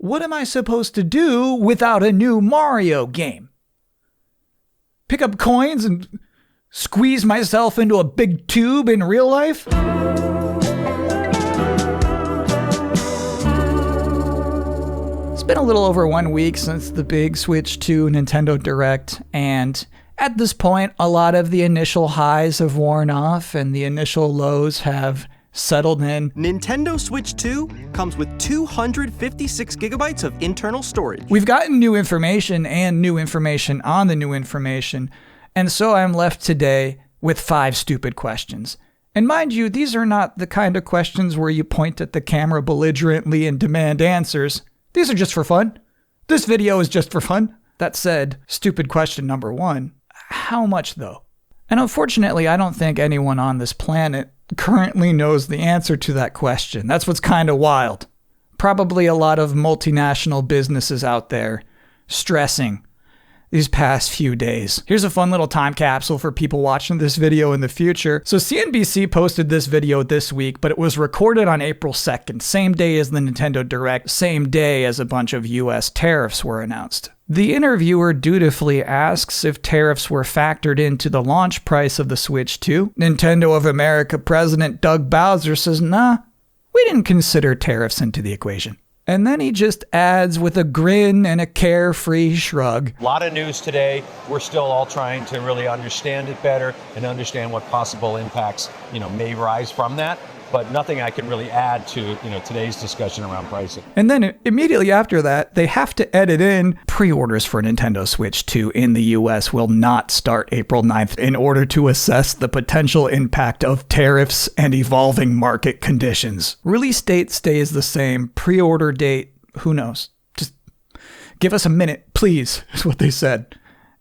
what am I supposed to do without a new Mario game? Pick up coins and squeeze myself into a big tube in real life? It's been a little over 1 week since the big Switch 2 Nintendo Direct, and at this point, a lot of the initial highs have worn off and the initial lows have settled in. Nintendo Switch 2 comes with 256 gigabytes of internal storage. We've gotten new information and new information on the new information, and so I'm left today with 5 stupid questions. And mind you, these are not the kind of questions where you point at the camera belligerently and demand answers. These are just for fun. This video is just for fun. That said, stupid question number 1, how much though? And unfortunately, I don't think anyone on this planet currently knows the answer to that question. That's what's kind of wild. Probably a lot of multinational businesses out there stressing these past few days. Here's a fun little time capsule for people watching this video in the future. So CNBC posted this video this week, but it was recorded on April 2nd, same day as the Nintendo Direct, same day as a bunch of US tariffs were announced. The interviewer dutifully asks if tariffs were factored into the launch price of the Switch 2. Nintendo of America President Doug Bowser says, nah, we didn't consider tariffs into the equation. And then he just adds with a grin and a carefree shrug. A lot of news today. We're still all trying to really understand it better and understand what possible impacts, may rise from that. But nothing I can really add to, today's discussion around pricing. And then immediately after that, they have to edit in pre-orders for Nintendo Switch 2 in the US will not start April 9th in order to assess the potential impact of tariffs and evolving market conditions. Release date stays the same. Pre-order date, who knows? Just give us a minute, please, is what they said.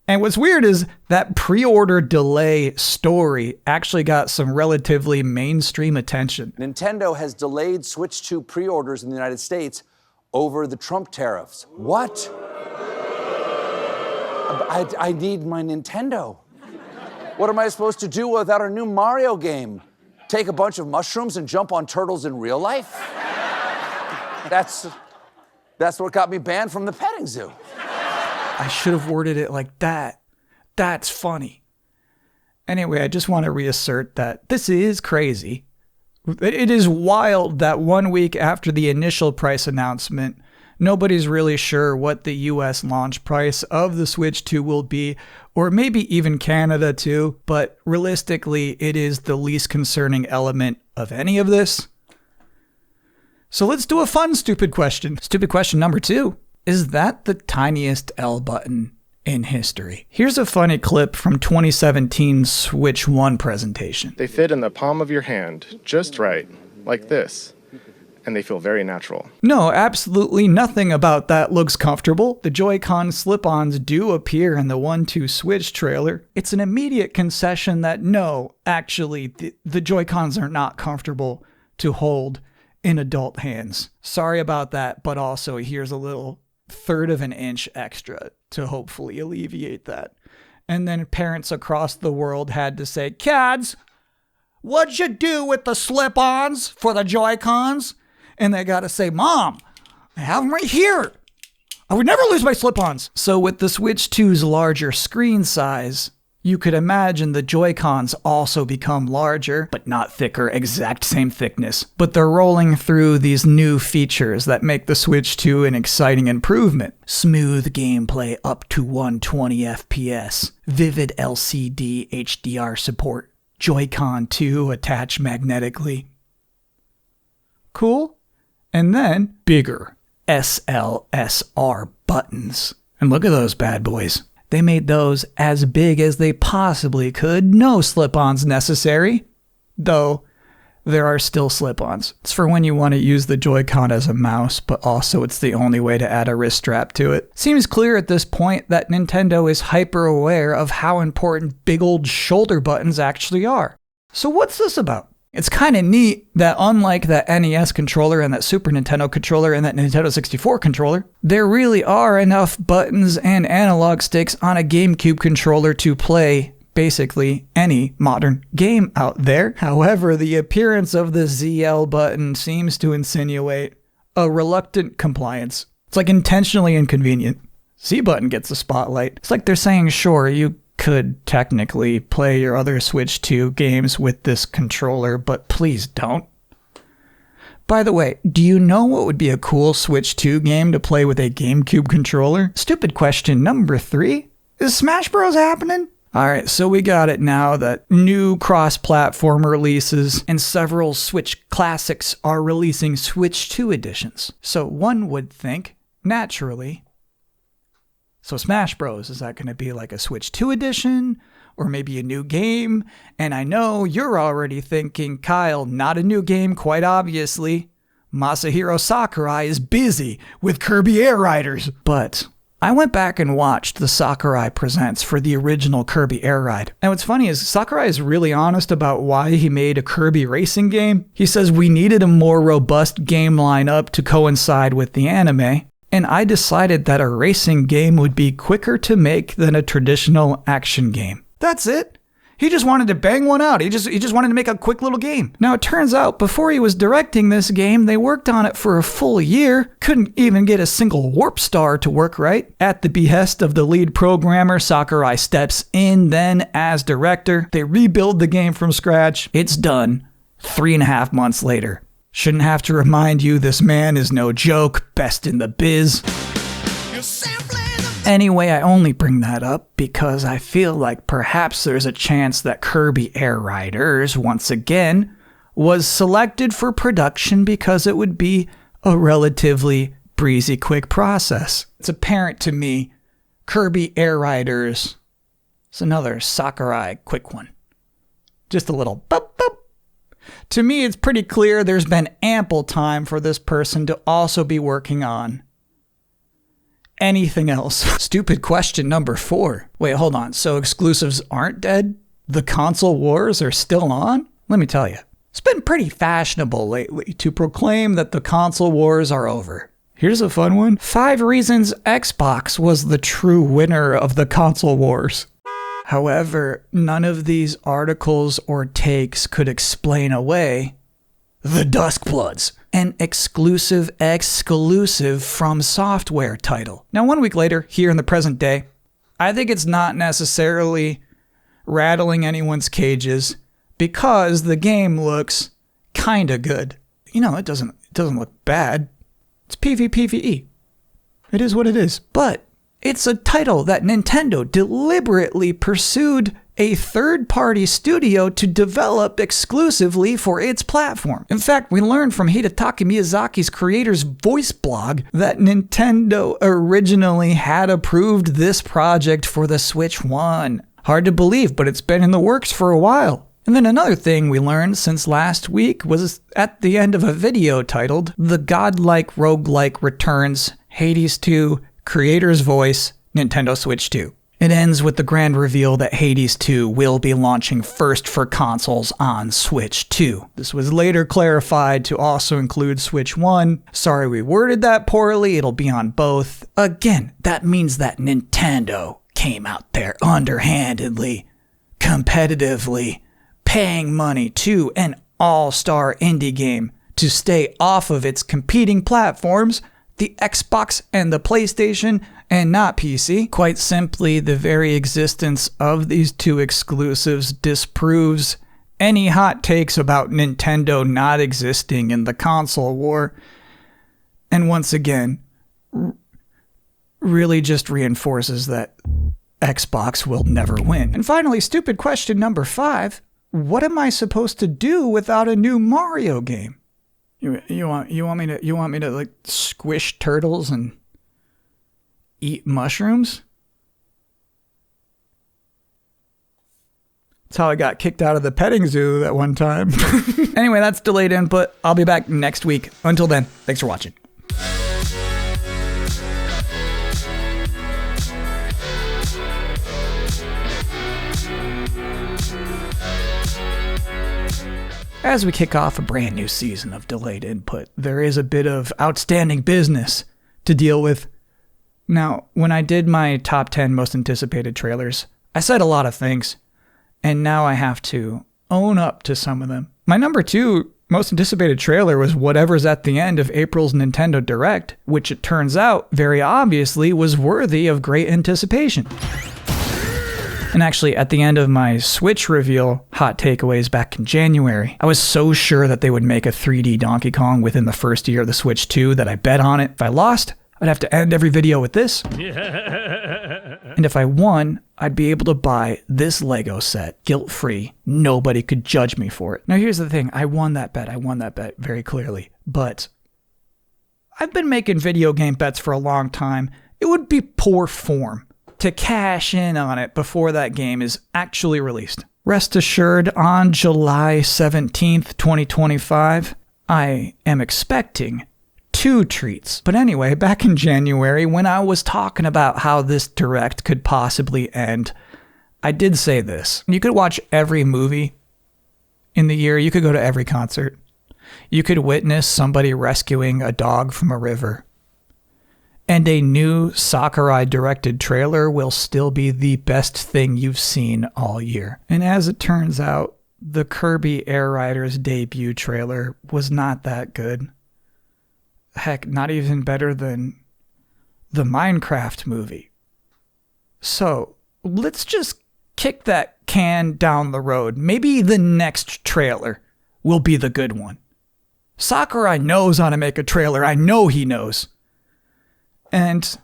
And what's weird is that pre-order delay story actually got some relatively mainstream attention. Nintendo has delayed Switch 2 pre-orders in the United States over the Trump tariffs. What? I need my Nintendo. What am I supposed to do without our new Mario game? Take a bunch of mushrooms and jump on turtles in real life? That's what got me banned from the petting zoo. I should have worded it like that. That's funny. Anyway, I just want to reassert that this is crazy. It is wild that 1 week after the initial price announcement, nobody's really sure what the US launch price of the Switch 2 will be, or maybe even Canada too, but realistically, it is the least concerning element of any of this. So let's do a fun stupid question. Stupid question number 2. Is that the tiniest L button in history? Here's a funny clip from 2017's Switch 1 presentation. They fit in the palm of your hand, just right, like this, and they feel very natural. No, absolutely nothing about that looks comfortable. The Joy-Con slip-ons do appear in the 1-2 Switch trailer. It's an immediate concession that no, actually, the Joy-Cons are not comfortable to hold in adult hands. Sorry about that, but also here's a little 1/3 of an inch extra to hopefully alleviate that. And then parents across the world had to say, kids, what'd you do with the slip-ons for the Joy-Cons? And they got to say, Mom, I have them right here. I would never lose my slip-ons. So with the Switch 2's larger screen size, you could imagine the Joy-Cons also become larger, but not thicker, exact same thickness. But they're rolling through these new features that make the Switch 2 an exciting improvement. Smooth gameplay up to 120 FPS, vivid LCD HDR support, Joy-Con 2 attached magnetically. Cool. And then bigger SLSR buttons. And look at those bad boys. They made those as big as they possibly could. No slip-ons necessary. Though, there are still slip-ons. It's for when you want to use the Joy-Con as a mouse, but also it's the only way to add a wrist strap to it. Seems clear at this point that Nintendo is hyper aware of how important big old shoulder buttons actually are. So what's this about? It's kind of neat that unlike that NES controller and that Super Nintendo controller and that Nintendo 64 controller, there really are enough buttons and analog sticks on a GameCube controller to play basically any modern game out there. However, the appearance of the ZL button seems to insinuate a reluctant compliance. It's like intentionally inconvenient. C button gets the spotlight. It's like they're saying, sure, you could technically play your other Switch 2 games with this controller, but please don't. By the way, do you know what would be a cool Switch 2 game to play with a GameCube controller? Stupid question number 3. Is Smash Bros. Happening? Alright, so we got it now that new cross-platform releases and several Switch classics are releasing Switch 2 editions. So one would think, naturally, so Smash Bros, is that going to be like a Switch 2 edition? Or maybe a new game? And I know you're already thinking, Kyle, not a new game, quite obviously. Masahiro Sakurai is busy with Kirby Air Riders. But I went back and watched the Sakurai Presents for the original Kirby Air Ride. And what's funny is Sakurai is really honest about why he made a Kirby racing game. He says we needed a more robust game lineup to coincide with the anime. And I decided that a racing game would be quicker to make than a traditional action game. That's it. He just wanted to bang one out. He just wanted to make a quick little game. Now, it turns out, before he was directing this game, they worked on it for a full year. Couldn't even get a single warp star to work right. At the behest of the lead programmer, Sakurai steps in then as director. They rebuild the game from scratch. It's done 3.5 months later. Shouldn't have to remind you, this man is no joke, best in the biz. Anyway, I only bring that up because I feel like perhaps there's a chance that Kirby Air Riders, once again, was selected for production because it would be a relatively breezy, quick process. It's apparent to me Kirby Air Riders is another Sakurai quick one. Just a little boop boop. To me, it's pretty clear there's been ample time for this person to also be working on anything else. Stupid question number 4. Wait, hold on. So exclusives aren't dead? The console wars are still on? Let me tell you, it's been pretty fashionable lately to proclaim that the console wars are over. Here's a fun one. 5 reasons Xbox was the true winner of the console wars. However, none of these articles or takes could explain away the Duskbloods, an exclusive from software title. Now, 1 week later, here in the present day, I think it's not necessarily rattling anyone's cages because the game looks kinda good. You know, it doesn't look bad. It's PvPvE. It is what it is. But it's a title that Nintendo deliberately pursued a third-party studio to develop exclusively for its platform. In fact, we learned from Hidetaka Miyazaki's creator's voice blog that Nintendo originally had approved this project for the Switch 1. Hard to believe, but it's been in the works for a while. And then another thing we learned since last week was at the end of a video titled The Godlike Roguelike Returns, Hades 2, Creator's Voice, Nintendo Switch 2. It ends with the grand reveal that Hades 2 will be launching first for consoles on Switch 2. This was later clarified to also include Switch 1. Sorry we worded that poorly, it'll be on both. Again, that means that Nintendo came out there underhandedly, competitively, paying money to an all-star indie game to stay off of its competing platforms, the Xbox and the PlayStation, and not PC. Quite simply, the very existence of these two exclusives disproves any hot takes about Nintendo not existing in the console war. And once again, really just reinforces that Xbox will never win. And finally, stupid question number 5. What am I supposed to do without a new Mario game? You want me to like squish turtles and eat mushrooms? That's how I got kicked out of the petting zoo that one time. Anyway, that's delayed input. I'll be back next week. Until then, thanks for watching. As we kick off a brand new season of delayed input, there is a bit of outstanding business to deal with. Now, when I did my top 10 most anticipated trailers, I said a lot of things, and now I have to own up to some of them. My number 2 most anticipated trailer was whatever's at the end of April's Nintendo Direct, which it turns out, very obviously, was worthy of great anticipation. And actually, at the end of my Switch reveal, hot takeaways back in January, I was so sure that they would make a 3D Donkey Kong within the first year of the Switch 2 that I bet on it. If I lost, I'd have to end every video with this. And if I won, I'd be able to buy this Lego set, guilt-free. Nobody could judge me for it. Now here's the thing, I won that bet very clearly. But I've been making video game bets for a long time. It would be poor form to cash in on it before that game is actually released. Rest assured, on July 17th, 2025, I am expecting 2 treats. But anyway, back in January, when I was talking about how this Direct could possibly end, I did say this. You could watch every movie in the year. You could go to every concert. You could witness somebody rescuing a dog from a river. And a new Sakurai directed trailer will still be the best thing you've seen all year. And as it turns out, the Kirby Air Riders debut trailer was not that good. Heck, not even better than the Minecraft movie. So, let's just kick that can down the road. Maybe the next trailer will be the good one. Sakurai knows how to make a trailer. I know he knows. And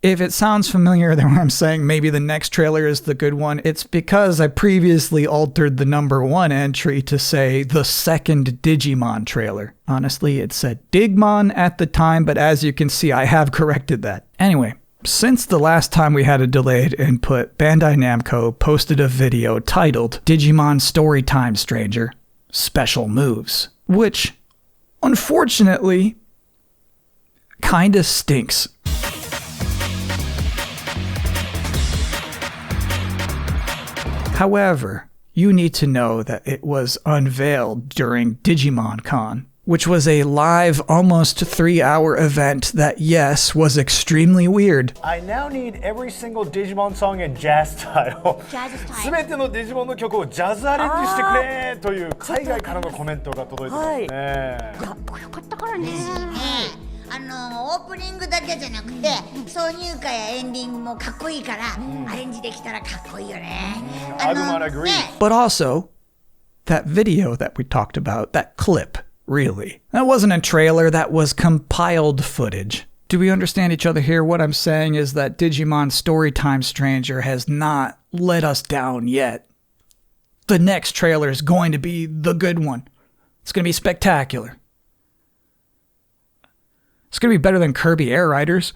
if it sounds familiar that I'm saying maybe the next trailer is the good one, it's because I previously altered the number 1 entry to say the second Digimon trailer. Honestly, it said Digmon at the time, but as you can see, I have corrected that. Anyway, since the last time we had a delayed input, Bandai Namco posted a video titled Digimon Storytime Stranger Special Moves, which, unfortunately, kinda stinks. However, you need to know that it was unveiled during Digimon Con, which was a live, almost 3-hour event that, yes, was extremely weird. I now need every single Digimon song in jazz style. すべてのデジモンの曲をジャズアレンジしてくれという海外からのコメントが届いてますね。かっこよかったからね。オープニングだけじゃなくて、挿入歌やエンディングもかっこいいから、アレンジできたらかっこいいよね。I do not agree. But also, that video that we talked about, that clip, really, that wasn't a trailer, that was compiled footage. Do we understand each other here? What I'm saying is that Digimon Storytime Stranger has not let us down yet. The next trailer is going to be the good one. It's going to be spectacular. It's going to be better than Kirby Air Riders.